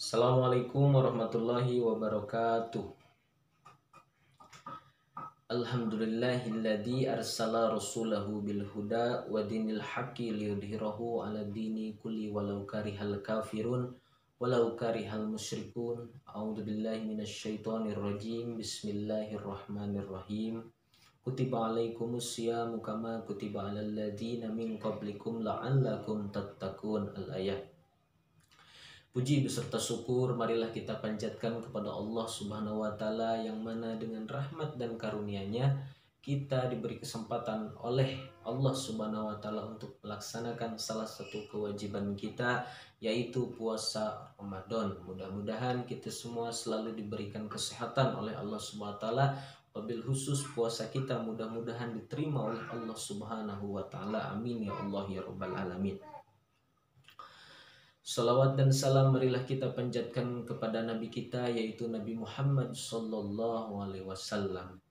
Assalamualaikum warahmatullahi wabarakatuh. Alhamdulillahilladzi arsala rasulahu bil huda wa dinil haqqi liyudhhirahu 'ala dini kulli walau karihal kafirun walau karihal musyrikun. A'udzubillahi minasyaitonir rajim. Bismillahirrahmanirrahim. Kutiba alaikumus syamu kama kutiba 'alal ladzina min qablikum la'allakum tattaqun. Al-ayat. Puji beserta syukur marilah kita panjatkan kepada Allah Subhanahu wa taala yang mana dengan rahmat dan karunia-Nya kita diberi kesempatan oleh Allah Subhanahu wa taala untuk melaksanakan salah satu kewajiban kita, yaitu puasa Ramadan. Mudah-mudahan kita semua selalu diberikan kesehatan oleh Allah Subhanahu wa taala. Wabil khusus puasa kita mudah-mudahan diterima oleh Allah Subhanahu wa taala. Amin ya Allah ya rabbal alamin. Salawat dan salam marilah kita panjatkan kepada Nabi kita, yaitu Nabi Muhammad Sallallahu Alaihi Wasallam.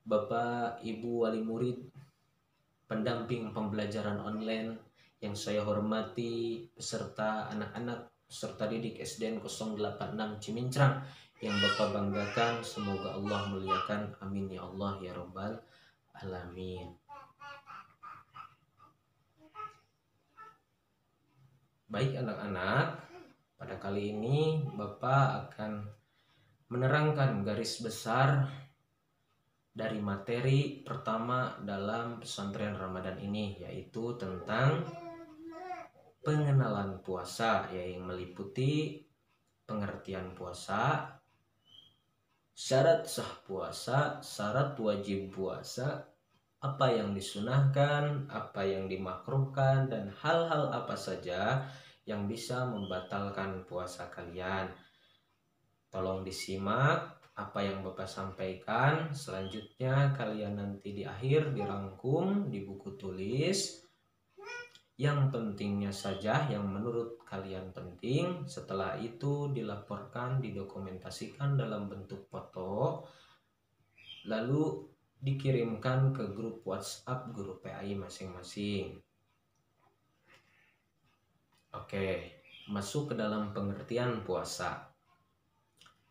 Bapak, Ibu, wali murid, pendamping pembelajaran online yang saya hormati, beserta anak-anak peserta didik SDN 086 Cimincrang yang Bapak banggakan, semoga Allah muliakan. Amin ya Allah ya rabbal alamin. Baik anak-anak, pada kali ini Bapak akan menerangkan garis besar dari materi pertama dalam pesantren Ramadan ini, yaitu tentang pengenalan puasa, yang meliputi pengertian puasa, syarat sah puasa, syarat wajib puasa, apa yang disunahkan, apa yang dimakruhkan, dan hal-hal apa saja yang bisa membatalkan puasa kalian. Tolong disimak apa yang Bapak sampaikan. Selanjutnya kalian nanti di akhir dirangkum di buku tulis yang pentingnya saja, yang menurut kalian penting. Setelah itu dilaporkan, didokumentasikan dalam bentuk foto, lalu dikirimkan ke grup WhatsApp, grup PAI masing-masing. Oke, masuk ke dalam pengertian puasa.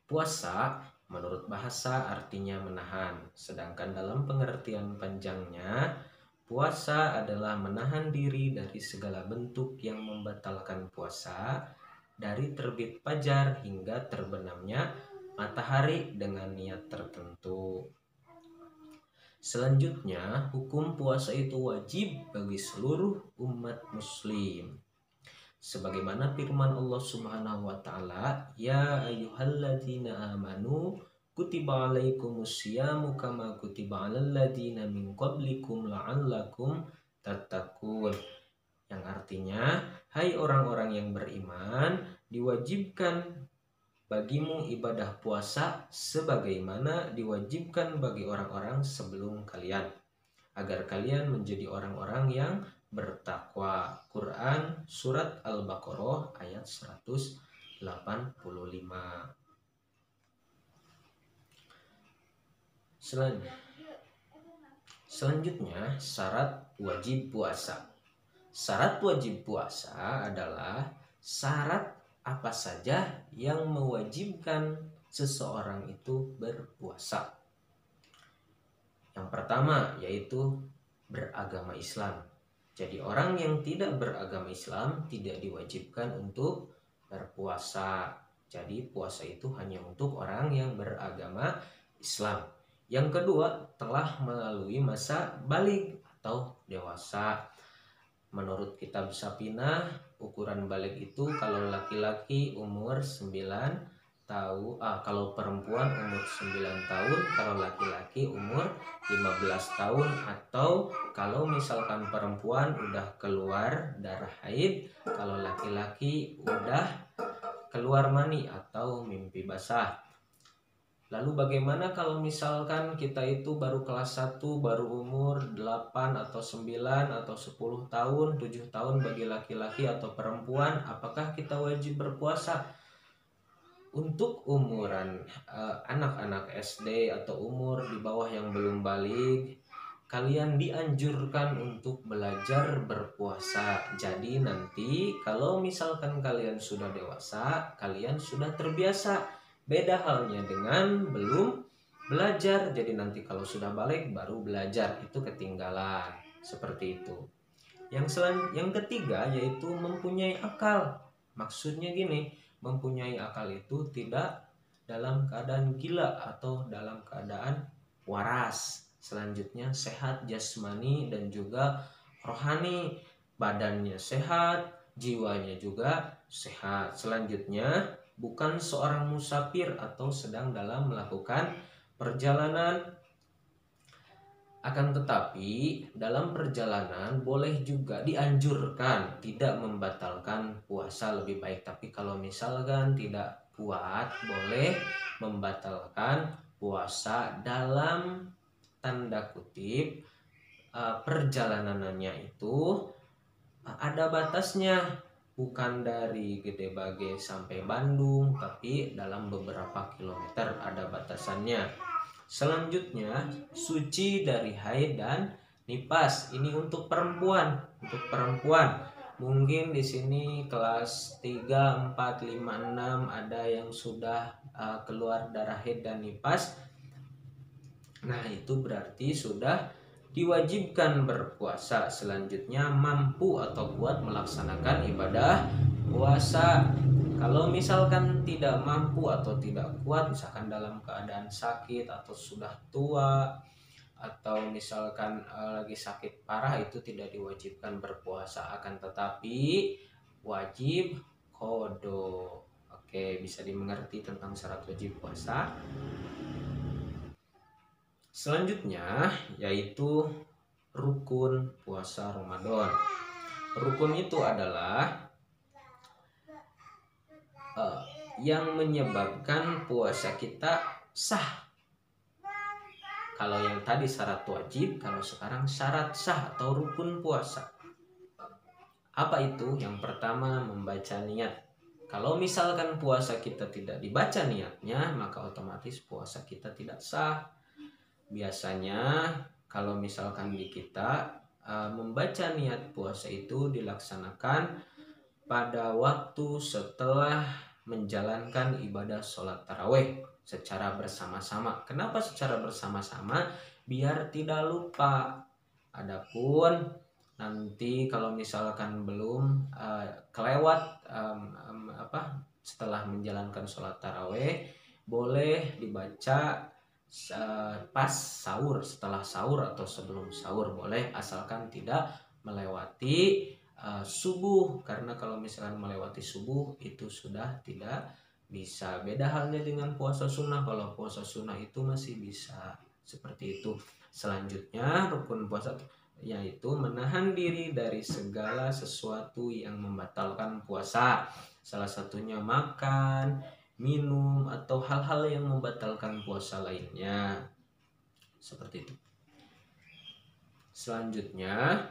Puasa menurut bahasa artinya menahan, sedangkan dalam pengertian panjangnya, puasa adalah menahan diri dari segala bentuk yang membatalkan puasa, dari terbit fajar hingga terbenamnya matahari dengan niat tertentu. Selanjutnya, hukum puasa itu wajib bagi seluruh umat muslim. Sebagaimana firman Allah Subhanahu wa taala, ya ayyuhalladzina amanu kutiba alaikumus syamu kama kutiba alal ladzina min qablikum la'allakum tattaqun. Yang artinya, hai orang-orang yang beriman, diwajibkan bagimu ibadah puasa sebagaimana diwajibkan bagi orang-orang sebelum kalian, agar kalian menjadi orang-orang yang bertakwa. Quran surat Al-Baqarah ayat 185. Selanjutnya, syarat wajib puasa. Syarat wajib puasa adalah syarat apa saja yang mewajibkan seseorang itu berpuasa. Yang pertama yaitu beragama Islam. Jadi orang yang tidak beragama Islam tidak diwajibkan untuk berpuasa. Jadi puasa itu hanya untuk orang yang beragama Islam. Yang kedua, telah melalui masa baligh atau dewasa. Menurut kitab Sapinah, ukuran baligh itu kalau laki-laki umur 9 tahun, kalau perempuan umur 9 tahun, kalau laki-laki umur 15 tahun, atau kalau misalkan perempuan udah keluar darah haid, kalau laki-laki udah keluar mani atau mimpi basah. Lalu bagaimana kalau misalkan kita itu baru kelas 1, baru umur 8 atau 9 atau 10 tahun, 7 tahun bagi laki-laki atau perempuan, apakah kita wajib berpuasa? Untuk umuran anak-anak SD atau umur di bawah yang belum baligh, kalian dianjurkan untuk belajar berpuasa. Jadi nanti kalau misalkan kalian sudah dewasa, kalian sudah terbiasa. Beda halnya dengan belum belajar. Jadi nanti kalau sudah balik baru belajar, itu ketinggalan. Seperti itu. Yang ketiga yaitu mempunyai akal. Maksudnya gini, mempunyai akal itu tidak dalam keadaan gila atau dalam keadaan waras. Selanjutnya sehat jasmani dan juga rohani, badannya sehat, jiwanya juga sehat. Selanjutnya bukan seorang musafir atau sedang dalam melakukan perjalanan. Akan tetapi dalam perjalanan boleh juga dianjurkan tidak membatalkan puasa, lebih baik. Tapi kalau misalkan tidak kuat, boleh membatalkan puasa dalam tanda kutip. Perjalanannya itu ada batasnya, bukan dari Gede Bage sampai Bandung, tapi dalam beberapa kilometer ada batasannya. Selanjutnya suci dari haid dan nifas. Ini untuk perempuan. Mungkin di sini kelas 3, 4, 5, 6 ada yang sudah keluar darah haid dan nifas. Nah, itu berarti sudah diwajibkan berpuasa. Selanjutnya mampu atau kuat melaksanakan ibadah puasa. Kalau misalkan tidak mampu atau tidak kuat, misalkan dalam keadaan sakit atau sudah tua, atau misalkan lagi sakit parah, itu tidak diwajibkan berpuasa. Akan tetapi wajib qadha. Oke, bisa dimengerti tentang syarat wajib puasa. Selanjutnya yaitu rukun puasa Ramadan. Rukun itu adalah yang menyebabkan puasa kita sah. Kalau yang tadi syarat wajib, kalau sekarang syarat sah atau rukun puasa. Apa itu? Yang pertama, membaca niat. Kalau misalkan puasa kita tidak dibaca niatnya, maka otomatis puasa kita tidak sah. Biasanya kalau misalkan di kita membaca niat puasa itu dilaksanakan pada waktu setelah menjalankan ibadah sholat tarawih secara bersama-sama. Kenapa secara bersama-sama? Biar tidak lupa. Adapun nanti kalau misalkan belum kelewat setelah menjalankan sholat tarawih, boleh dibaca pas sahur, setelah sahur atau sebelum sahur boleh, asalkan tidak melewati subuh. Karena kalau misalkan melewati subuh itu sudah tidak bisa. Beda halnya dengan puasa sunnah. Kalau puasa sunnah itu masih bisa seperti itu. Selanjutnya rukun puasa yaitu menahan diri dari segala sesuatu yang membatalkan puasa. Salah satunya makan, minum, atau hal-hal yang membatalkan puasa lainnya. Seperti itu. Selanjutnya,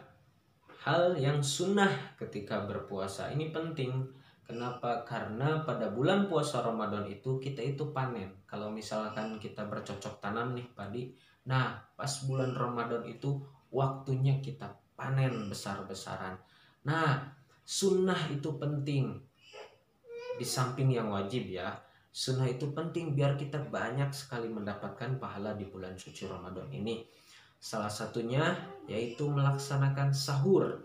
hal yang sunnah ketika berpuasa. Ini penting. Kenapa? Karena pada bulan puasa Ramadan itu kita itu panen. Kalau misalkan kita bercocok tanam nih padi, nah pas bulan Ramadan itu waktunya kita panen besar-besaran. Nah, sunnah itu penting. Di samping yang wajib ya, sunnah itu penting biar kita banyak sekali mendapatkan pahala di bulan suci Ramadan ini. Salah satunya yaitu melaksanakan sahur.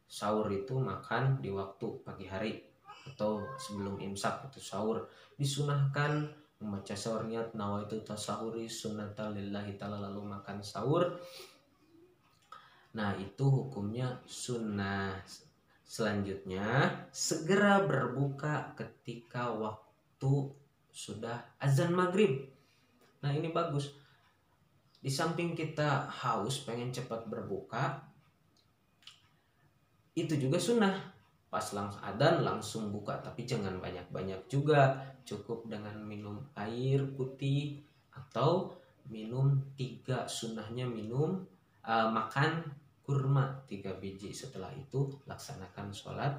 Sahur itu makan di waktu pagi hari atau sebelum imsak, itu sahur. Disunahkan membaca sahur, niat nawaitu tasahuri sunnata lillahi ta'ala, lalu makan sahur. Nah, itu hukumnya sunnah. Selanjutnya, segera berbuka ketika waktu sudah azan maghrib. Nah, ini bagus. Di samping kita haus pengen cepat berbuka, itu juga sunnah. Pas langsung adzan langsung buka, tapi jangan banyak-banyak juga. Cukup dengan minum air putih atau minum 3, sunnahnya minum makan kurma 3 biji. Setelah itu laksanakan sholat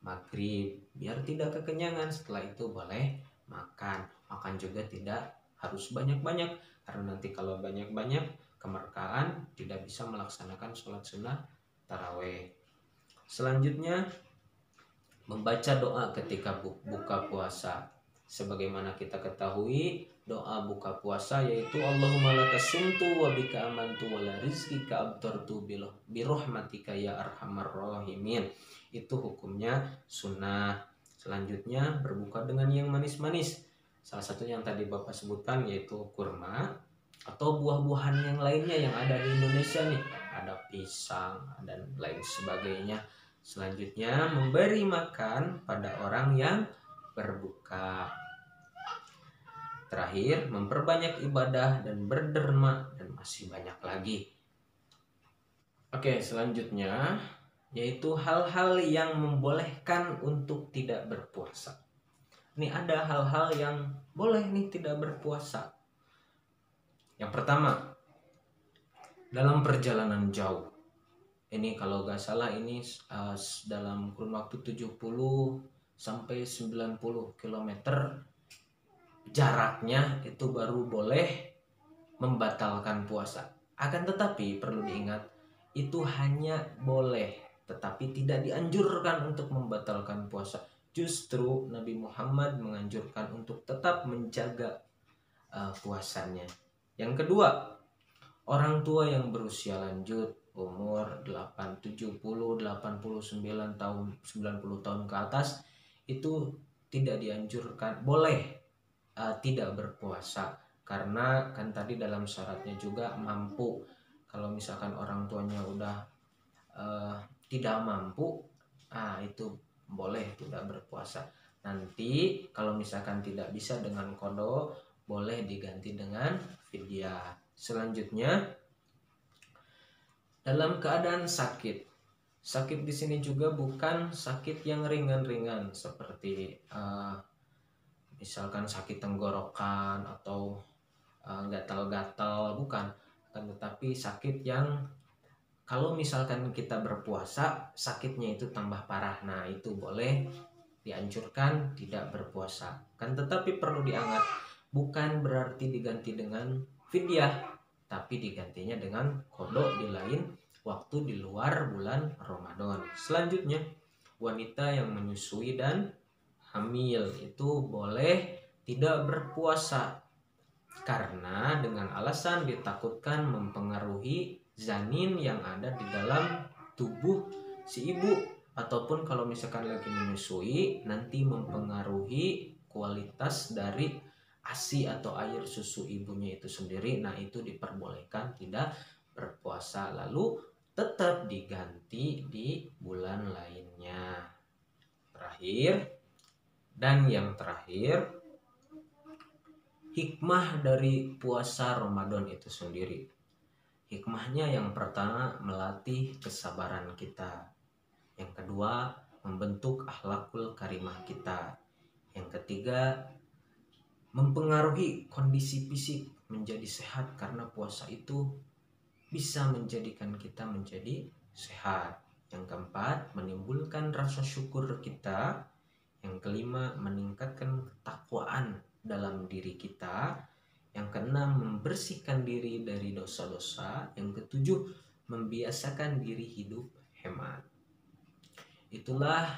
maghrib biar tidak kekenyangan. Setelah itu boleh makan juga tidak harus banyak-banyak, karena nanti kalau banyak-banyak kemerkaan, tidak bisa melaksanakan sholat sunnah taraweh. Selanjutnya, membaca doa ketika buka puasa. Sebagaimana kita ketahui, doa buka puasa yaitu Allahumma laka sumtu wa bika amantu wa la rizqika abtartu birahmatika ya arhamar rahimin. Itu hukumnya sunnah. Selanjutnya, berbuka dengan yang manis-manis. Salah satu yang tadi Bapak sebutkan yaitu kurma atau buah-buahan yang lainnya yang ada di Indonesia nih. Ada pisang dan lain sebagainya. Selanjutnya, memberi makan pada orang yang berbuka. Terakhir, memperbanyak ibadah dan berderma, dan masih banyak lagi. Oke, selanjutnya yaitu hal-hal yang membolehkan untuk tidak berpuasa. Ini ada hal-hal yang boleh nih tidak berpuasa. Yang pertama, dalam perjalanan jauh. Ini kalau gak salah ini dalam kurun waktu 70 sampai 90 km jaraknya itu baru boleh membatalkan puasa. Akan tetapi perlu diingat, itu hanya boleh, tetapi tidak dianjurkan untuk membatalkan puasa. Justru Nabi Muhammad menganjurkan untuk tetap menjaga puasanya. Yang kedua, orang tua yang berusia lanjut, umur 70, 89 tahun, 90 tahun ke atas, itu tidak dianjurkan, boleh tidak berpuasa. Karena kan tadi dalam syaratnya juga mampu. Kalau misalkan orang tuanya udah tidak mampu, itu boleh tidak berpuasa. Nanti kalau misalkan tidak bisa dengan qada, boleh diganti dengan fidyah. Selanjutnya, dalam keadaan sakit. Sakit di sini juga bukan sakit yang ringan-ringan seperti misalkan sakit tenggorokan atau gatal-gatal, bukan. Tetapi sakit yang kalau misalkan kita berpuasa, sakitnya itu tambah parah. Nah, itu boleh dianjurkan tidak berpuasa. Kan tetapi perlu diingat, bukan berarti diganti dengan fidyah, tapi digantinya dengan qada di lain waktu di luar bulan Ramadan. Selanjutnya, wanita yang menyusui dan hamil itu boleh tidak berpuasa karena dengan alasan ditakutkan mempengaruhi janin yang ada di dalam tubuh si ibu, ataupun kalau misalkan lagi menyusui nanti mempengaruhi kualitas dari ASI atau air susu ibunya itu sendiri. Nah, itu diperbolehkan tidak berpuasa, lalu tetap diganti di bulan lainnya. Yang terakhir, hikmah dari puasa Ramadan itu sendiri. Hikmahnya yang pertama, melatih kesabaran kita. Yang kedua, membentuk akhlakul karimah kita. Yang ketiga, mempengaruhi kondisi fisik menjadi sehat, karena puasa itu bisa menjadikan kita menjadi sehat. Yang keempat, menimbulkan rasa syukur kita. Yang kelima, meningkatkan ketakwaan dalam diri kita. Yang keenam, membersihkan diri dari dosa-dosa. Yang ketujuh, membiasakan diri hidup hemat. Itulah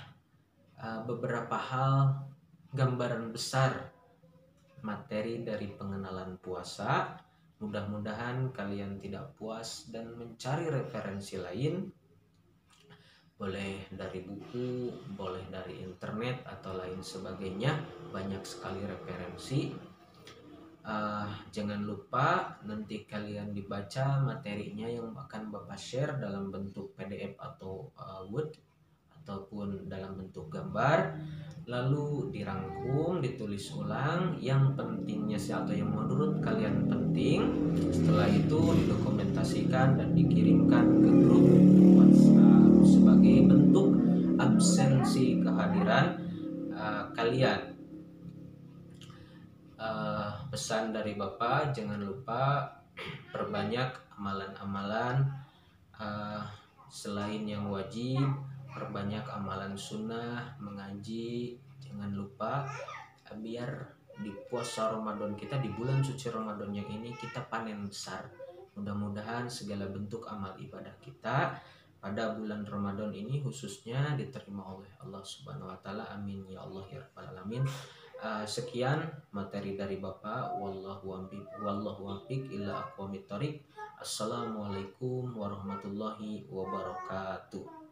beberapa hal, gambaran besar materi dari pengenalan puasa. Mudah-mudahan kalian tidak puas dan mencari referensi lain, boleh dari buku, boleh dari internet atau lain sebagainya. Banyak sekali referensi. Jangan lupa nanti kalian dibaca materinya yang akan Bapak share dalam bentuk PDF atau Word ataupun dalam bentuk gambar, lalu dirangkum, ditulis ulang yang pentingnya atau yang menurut kalian penting. Setelah itu didokumentasikan dan dikirimkan ke grup WhatsApp sebagai bentuk absensi kehadiran kalian. Pesan dari Bapak, jangan lupa perbanyak amalan-amalan selain yang wajib, perbanyak amalan sunnah, mengaji. Jangan lupa biar di puasa Ramadan kita, di bulan suci Ramadan yang ini, kita panen besar, Mudah-mudahan segala bentuk amal ibadah kita pada bulan Ramadan ini khususnya diterima oleh Allah Subhanahu wa taala. Amin ya Allah ya rabbal alamin. Sekian materi dari Bapak. Wallahu wafiq ila aqwamit thoriq. Assalamualaikum warahmatullahi wabarakatuh.